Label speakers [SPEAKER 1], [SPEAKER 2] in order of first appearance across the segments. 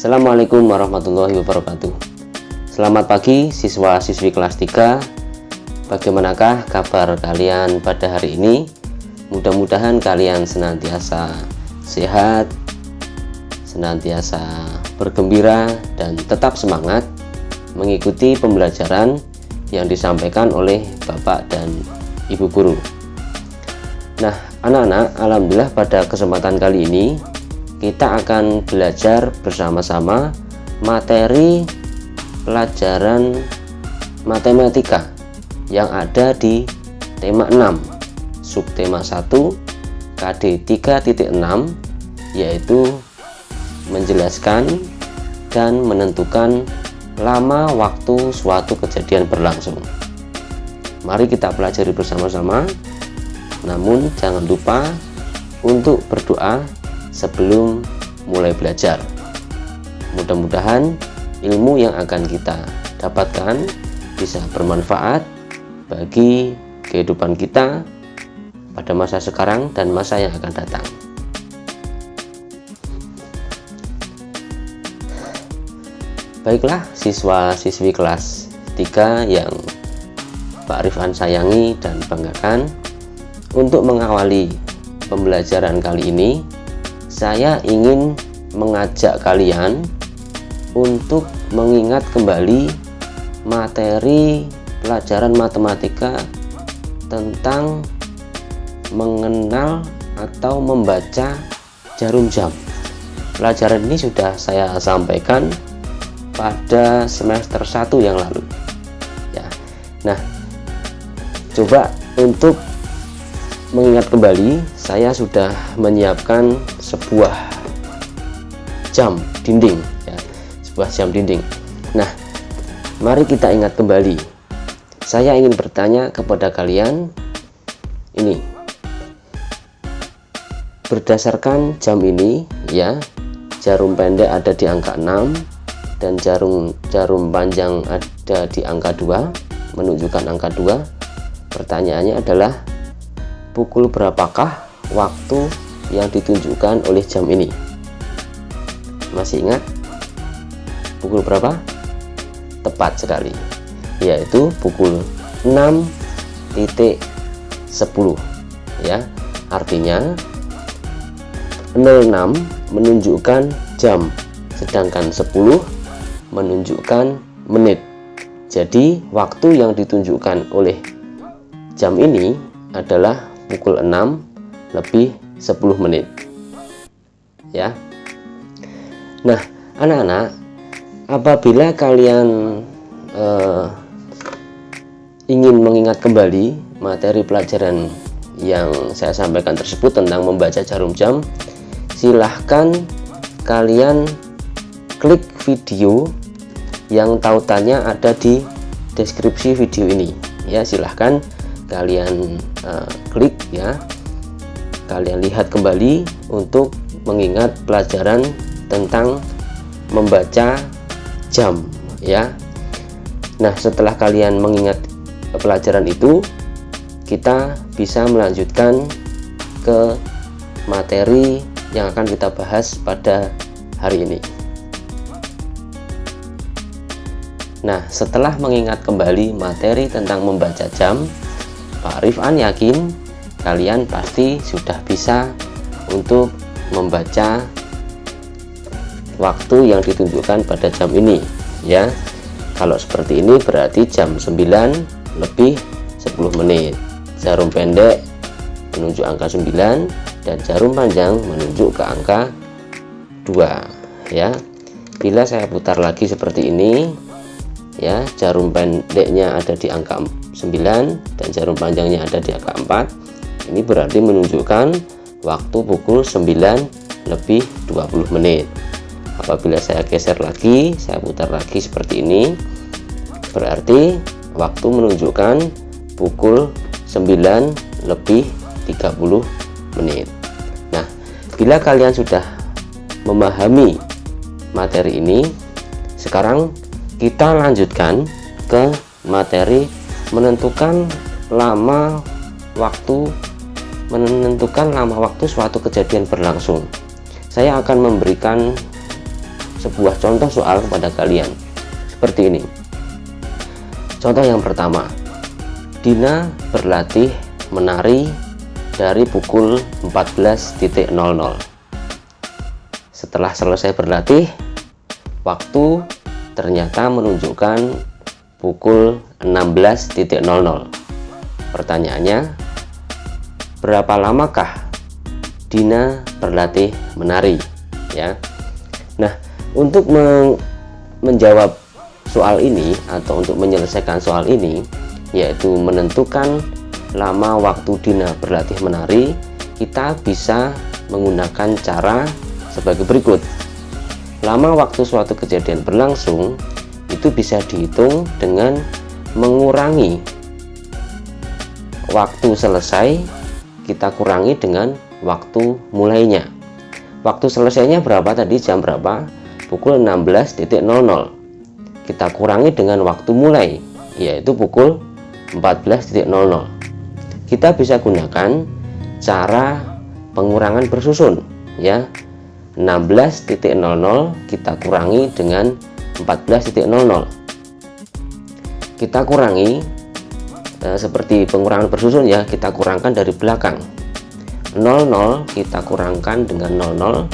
[SPEAKER 1] Assalamualaikum warahmatullahi wabarakatuh. Selamat pagi siswa-siswi kelas 3. Bagaimanakah kabar kalian pada hari ini? Mudah-mudahan kalian senantiasa sehat, senantiasa bergembira, dan tetap semangat mengikuti pembelajaran yang disampaikan oleh Bapak dan Ibu Guru. Nah, anak-anak, alhamdulillah pada kesempatan kali ini kita akan belajar bersama-sama materi pelajaran matematika yang ada di tema 6 subtema 1 KD 3.6, yaitu menjelaskan dan menentukan lama waktu suatu kejadian berlangsung. Mari kita pelajari bersama-sama, namun jangan lupa untuk berdoa sebelum mulai belajar. Mudah-mudahan ilmu yang akan kita dapatkan bisa bermanfaat bagi kehidupan kita pada masa sekarang dan masa yang akan datang. Baiklah siswa-siswi kelas 3 yang Pak Rifan sayangi dan banggakan, untuk mengawali pembelajaran kali ini saya ingin mengajak kalian untuk mengingat kembali materi pelajaran matematika tentang mengenal atau membaca jarum jam. Pelajaran ini sudah saya sampaikan pada semester 1 yang lalu ya. Nah, coba untuk mengingat kembali, saya sudah menyiapkan sebuah jam dinding ya, sebuah jam dinding. Nah, mari kita ingat kembali. Saya ingin bertanya kepada kalian, ini berdasarkan jam ini ya, jarum pendek ada di angka 6 dan jarum panjang ada di angka 2, menunjukkan angka 2. Pertanyaannya adalah, pukul berapakah waktu yang ditunjukkan oleh jam ini? Masih ingat? Pukul berapa? Tepat sekali, yaitu pukul 6.10 ya. Artinya 06 menunjukkan jam, sedangkan 10 menunjukkan menit. Jadi waktu yang ditunjukkan oleh jam ini adalah pukul 6:10 menit ya. Nah, anak-anak, apabila kalian ingin mengingat kembali materi pelajaran yang saya sampaikan tersebut tentang membaca jarum jam, silahkan kalian klik video yang tautannya ada di deskripsi video ini ya. Silahkan kalian klik ya, kalian lihat kembali untuk mengingat pelajaran tentang membaca jam ya. Nah, setelah kalian mengingat pelajaran itu, kita bisa melanjutkan ke materi yang akan kita bahas pada hari ini. Nah, setelah mengingat kembali materi tentang membaca jam, Pak Rifan yakin kalian pasti sudah bisa untuk membaca waktu yang ditunjukkan pada jam ini ya. Kalau seperti ini berarti jam 9:10 menit. Jarum pendek menunjuk angka 9 dan jarum panjang menunjuk ke angka 2 ya. Bila saya putar lagi seperti ini ya, jarum pendeknya ada di angka 9 dan jarum panjangnya ada di angka 4. Ini berarti menunjukkan waktu pukul 9:20 menit. Apabila saya geser lagi, saya putar lagi seperti ini, berarti waktu menunjukkan pukul 9:30 menit. Nah, bila kalian sudah memahami materi ini, sekarang kita lanjutkan ke materi menentukan lama waktu suatu kejadian berlangsung. Saya akan memberikan sebuah contoh soal kepada kalian seperti ini. Contoh yang pertama, Dina berlatih menari dari pukul 14.00. Setelah selesai berlatih, waktu ternyata menunjukkan pukul 16.00. Pertanyaannya, berapa lamakah Dina berlatih menari? Ya. Nah, untuk menjawab soal ini atau untuk menyelesaikan soal ini, yaitu menentukan lama waktu Dina berlatih menari, kita bisa menggunakan cara sebagai berikut. Lama waktu suatu kejadian berlangsung itu bisa dihitung dengan mengurangi waktu selesai, kita kurangi dengan waktu mulainya. Waktu selesainya berapa tadi, jam berapa? Pukul 16.00. Kita kurangi dengan waktu mulai, yaitu pukul 14.00. Kita bisa gunakan cara pengurangan bersusun, ya. 16.00 kita kurangi dengan 14.00. Kita kurangi seperti pengurangan bersusun, ya. Kita kurangkan dari belakang. 00 kita kurangkan dengan 00,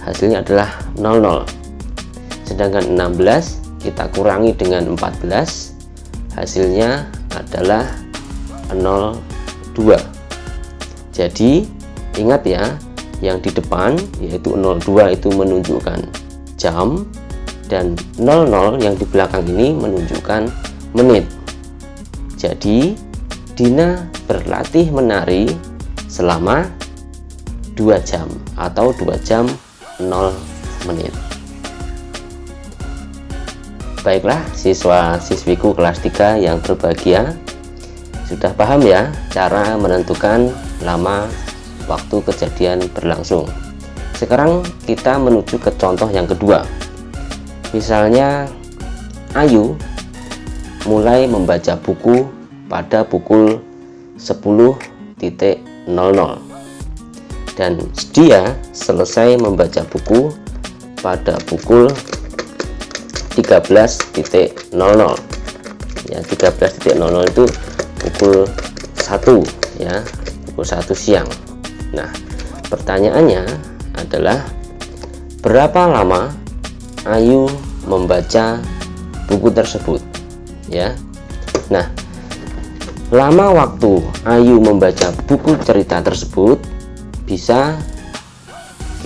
[SPEAKER 1] hasilnya adalah 00. Sedangkan 16 kita kurangi dengan 14, hasilnya adalah 02. Jadi ingat ya, yang di depan yaitu 02 itu menunjukkan jam, dan 00 yang di belakang ini menunjukkan menit. Jadi Dina berlatih menari selama 2 jam atau 2 jam 0 menit. Baiklah siswa-siswiku kelas 3 yang berbahagia, sudah paham ya cara menentukan lama waktu kejadian berlangsung. Sekarang kita menuju ke contoh yang kedua. Misalnya Ayu mulai membaca buku pada pukul 10.00 dan dia selesai membaca buku pada pukul 13.00. Ya, 13.00 itu pukul 1, ya, pukul 1 siang. Nah, pertanyaannya adalah berapa lama Ayu membaca buku tersebut, ya. Nah, lama waktu Ayu membaca buku cerita tersebut bisa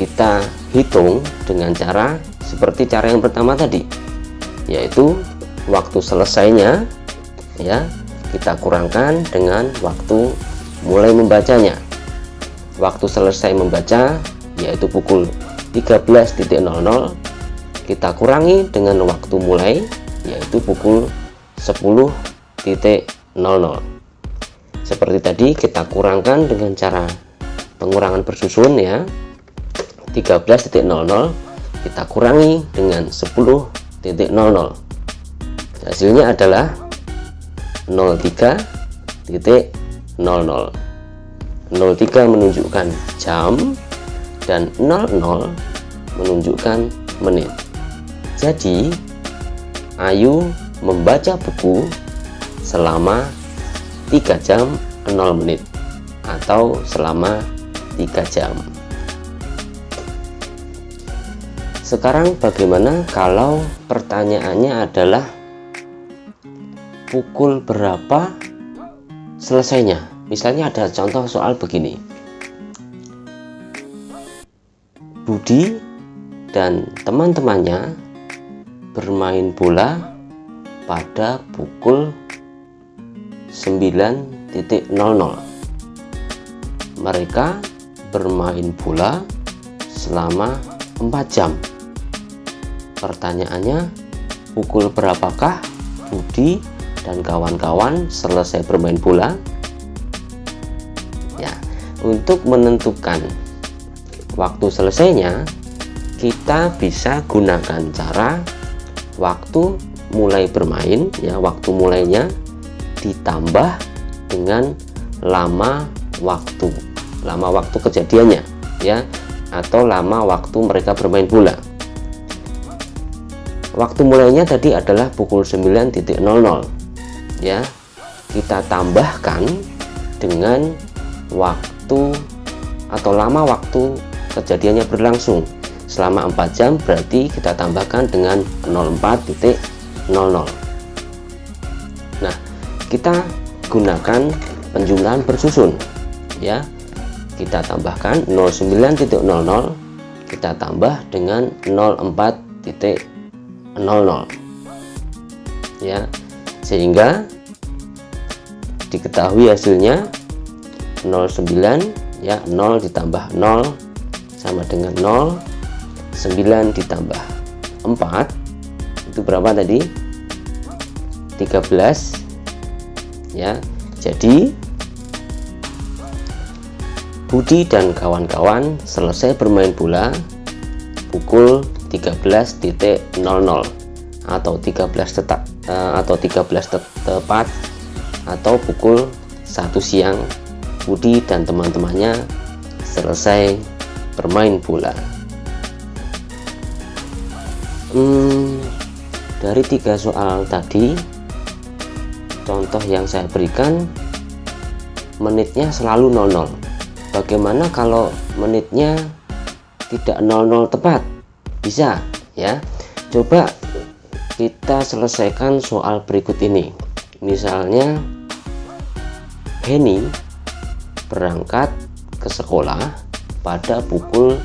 [SPEAKER 1] kita hitung dengan cara seperti cara yang pertama tadi, yaitu waktu selesainya, ya, kita kurangkan dengan waktu mulai membacanya. Waktu selesai membaca yaitu pukul 13.00, kita kurangi dengan waktu mulai yaitu pukul 10.00. Seperti tadi kita kurangkan dengan cara pengurangan bersusun, ya. 13.00 kita kurangi dengan 10.00, hasilnya adalah 03.00. 03 menunjukkan jam dan 00 menunjukkan menit. Jadi Ayu membaca buku selama 3 jam 0 menit atau selama 3 jam. Sekarang bagaimana kalau pertanyaannya adalah pukul berapa selesainya? Misalnya ada contoh soal begini. Budi dan teman-temannya bermain bola pada pukul 9.00. Mereka bermain bola selama 4 jam. Pertanyaannya, pukul berapakah Budi dan kawan-kawan selesai bermain bola? Ya, untuk menentukan waktu selesainya, kita bisa gunakan cara waktu mulai bermain, ya, waktu mulainya ditambah dengan lama waktu kejadiannya, ya, atau lama waktu mereka bermain bola. waktu mulainya tadi adalah pukul 9.00 ya. Kita tambahkan dengan waktu atau lama waktu kejadiannya berlangsung selama 4 jam, berarti kita tambahkan dengan 04.00. Nah, kita gunakan penjumlahan bersusun ya. Kita tambahkan 09.00, kita tambah dengan 04.00 ya, sehingga diketahui hasilnya 09 ya. 0 ditambah 0 sama dengan 0, 9 ditambah 4 itu berapa tadi? 13 ya. Jadi Budi dan kawan-kawan selesai bermain bola pukul 13.00 atau 13 tepat atau pukul 1 siang. Budi dan teman-temannya selesai bermain bola. Dari 3 soal tadi, contoh yang saya berikan menitnya selalu 00. Bagaimana kalau menitnya tidak 00 tepat? Bisa ya. Coba kita selesaikan soal berikut ini. Misalnya Henny berangkat ke sekolah pada pukul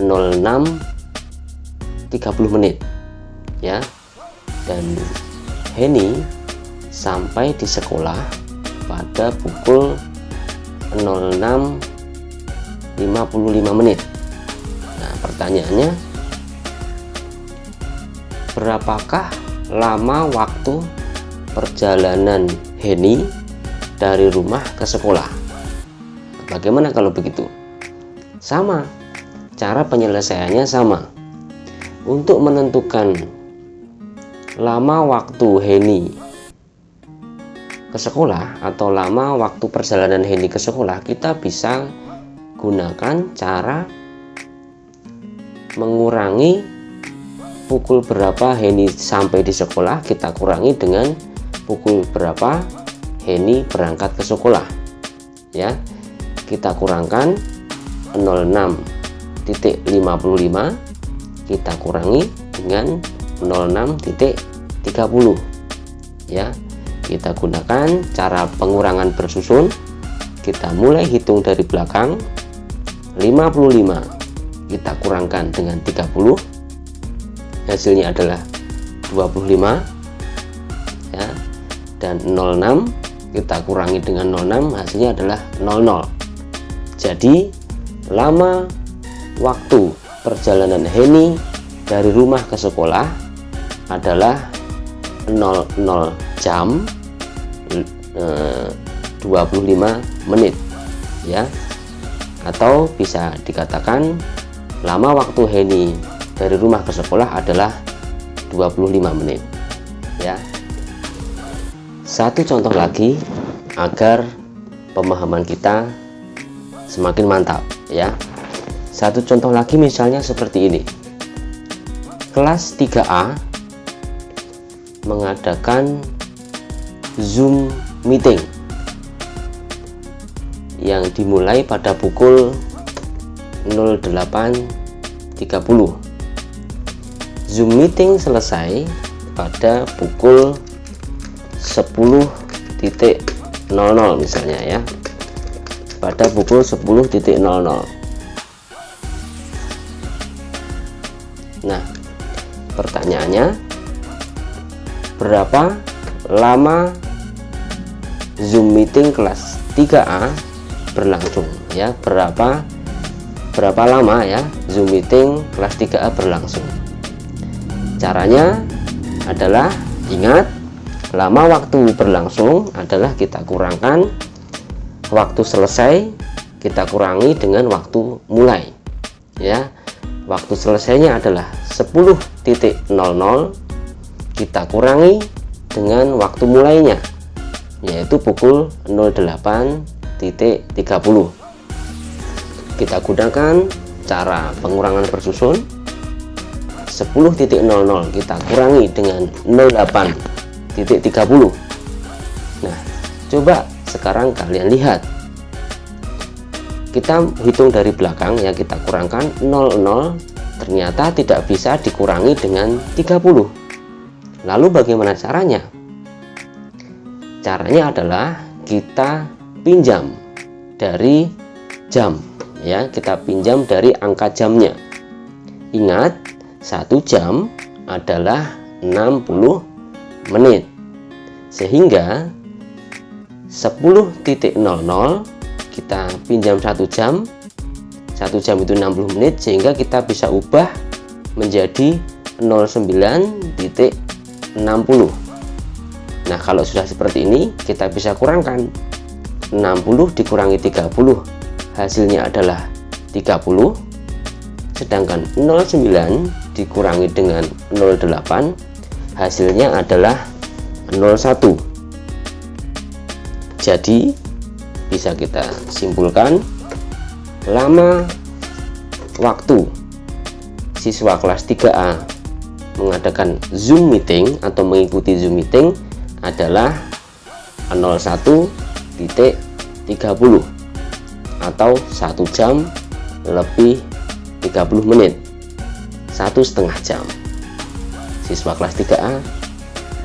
[SPEAKER 1] 06.30 ya, dan Henny sampai di sekolah pada pukul 06.55. Nah, pertanyaannya, berapakah lama waktu perjalanan Henny dari rumah ke sekolah? Bagaimana kalau begitu? Sama, cara penyelesaiannya sama. Untuk menentukan lama waktu Henny ke sekolah atau lama waktu perjalanan Henny ke sekolah, kita bisa gunakan cara mengurangi pukul berapa Henny sampai di sekolah, kita kurangi dengan pukul berapa Henny berangkat ke sekolah ya. Kita kurangkan 06.55, kita kurangi dengan 06.30 ya. Kita gunakan cara pengurangan bersusun. Kita mulai hitung dari belakang. 55 kita kurangkan dengan 30, hasilnya adalah 25 ya. Dan 06 kita kurangi dengan 06, hasilnya adalah 00. Jadi lama waktu perjalanan Henny dari rumah ke sekolah adalah 00 jam 25 menit ya. Atau bisa dikatakan lama waktu Henny dari rumah ke sekolah adalah 25 menit ya. Satu contoh lagi agar pemahaman kita semakin mantap ya. Satu contoh lagi misalnya seperti ini. Kelas 3A mengadakan Zoom meeting yang dimulai pada pukul 08.30. Zoom meeting selesai pada pukul 10.00 misalnya ya. Pada pukul 10.00. Nah, pertanyaannya, berapa lama Zoom meeting kelas 3A berlangsung ya? Berapa lama ya Zoom meeting kelas 3A berlangsung? Caranya adalah, ingat, lama waktu berlangsung adalah kita kurangkan waktu selesai, kita kurangi dengan waktu mulai ya. Waktu selesainya adalah 10.00, kita kurangi dengan waktu mulainya, yaitu pukul 08.30. Kita gunakan cara pengurangan bersusun. 10.00 kita kurangi dengan 08.30. Nah, coba sekarang kalian lihat, kita hitung dari belakang ya, kita kurangkan 00, ternyata tidak bisa dikurangi dengan 30. Lalu bagaimana caranya? Caranya adalah kita pinjam dari jam ya, kita pinjam dari angka jamnya. Ingat, 1 jam adalah 60 menit, sehingga 10.00 kita pinjam 1 jam. 1 jam itu 60 menit, sehingga kita bisa ubah menjadi 09.60. Nah, kalau sudah seperti ini, kita bisa kurangkan 60 dikurangi 30, hasilnya adalah 30. Sedangkan 09 dikurangi dengan 08, hasilnya adalah 01. Jadi bisa kita simpulkan, lama waktu siswa kelas 3A mengadakan Zoom meeting atau mengikuti Zoom meeting adalah 01.30 atau 1 jam lebih 30 menit, 1,5 jam siswa kelas 3A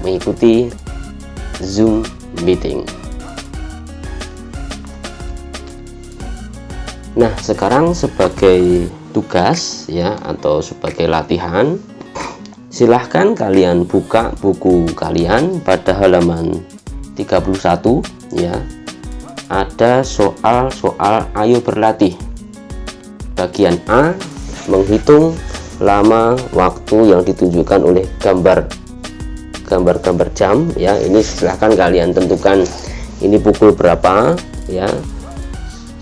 [SPEAKER 1] mengikuti Zoom meeting. Nah, sekarang sebagai tugas ya, atau sebagai latihan, silahkan kalian buka buku kalian pada halaman 31 ya. Ada soal-soal ayo berlatih. Bagian A, menghitung lama waktu yang ditunjukkan oleh gambar jam ya. Ini silahkan kalian tentukan ini pukul berapa ya,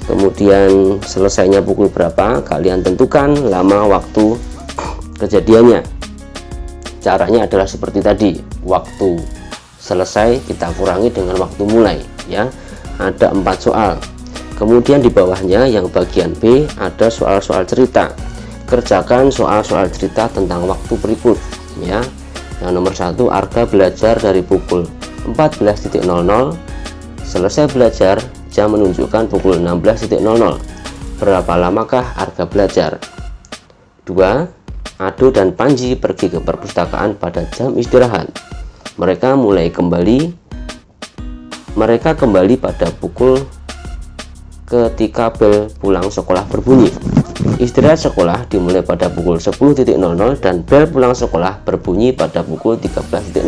[SPEAKER 1] kemudian selesainya pukul berapa, kalian tentukan lama waktu kejadiannya. Caranya adalah seperti tadi, waktu selesai kita kurangi dengan waktu mulai ya. Ada 4 soal. Kemudian di bawahnya yang bagian B ada soal-soal cerita. Kerjakan soal-soal cerita tentang waktu berikut ya. Yang nomor 1, Arga belajar dari pukul 14.00, selesai belajar jam menunjukkan pukul 16.00. Berapa lamakah Arga belajar? 2, Ado dan Panji pergi ke perpustakaan pada jam istirahat. Mereka kembali pada pukul ketika bel pulang sekolah berbunyi. Istirahat sekolah dimulai pada pukul 10.00 dan bel pulang sekolah berbunyi pada pukul 13.00.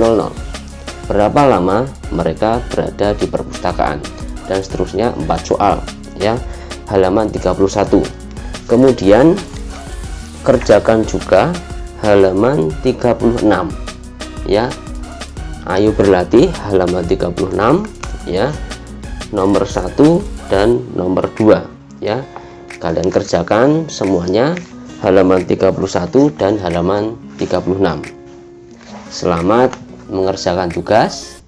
[SPEAKER 1] Berapa lama mereka berada di perpustakaan? Dan seterusnya, 4 soal ya. Halaman 31. Kemudian kerjakan juga halaman 36 ya. Ayo berlatih halaman 36 ya, nomor 1 dan nomor 2 ya. Kalian kerjakan semuanya halaman 31 dan halaman 36. Selamat mengerjakan tugas.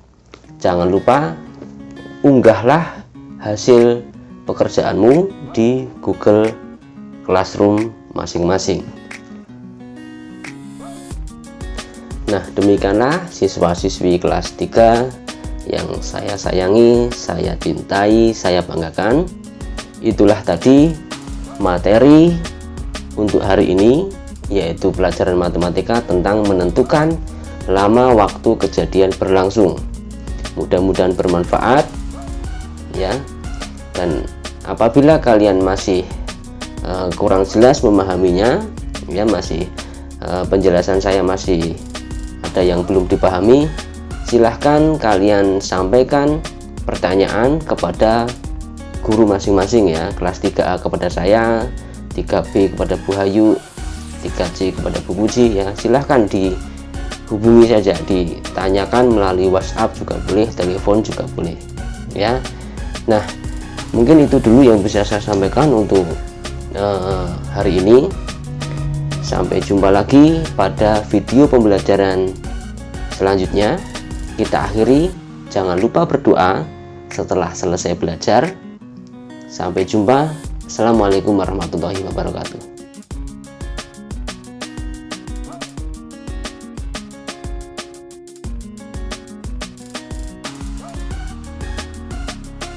[SPEAKER 1] Jangan lupa unggahlah hasil pekerjaanmu di Google Classroom masing-masing. Nah, demikianlah siswa-siswi kelas 3 yang saya sayangi, saya cintai, saya banggakan. Itulah tadi materi untuk hari ini, yaitu pelajaran matematika tentang menentukan lama waktu kejadian berlangsung. Mudah-mudahan bermanfaat ya. Dan apabila kalian masih kurang jelas memahaminya ya, masih penjelasan saya masih ada yang belum dipahami, silahkan kalian sampaikan pertanyaan kepada guru masing-masing ya. Kelas 3A kepada saya, 3B kepada Bu Hayu, 3C kepada Bu Puji ya. Silahkan dihubungi saja, ditanyakan melalui WhatsApp juga boleh, telepon juga boleh ya. Nah, mungkin itu dulu yang bisa saya sampaikan untuk hari ini. Sampai jumpa lagi pada video pembelajaran selanjutnya. Kita akhiri, jangan lupa berdoa setelah selesai belajar. Sampai jumpa. Assalamualaikum warahmatullahi wabarakatuh.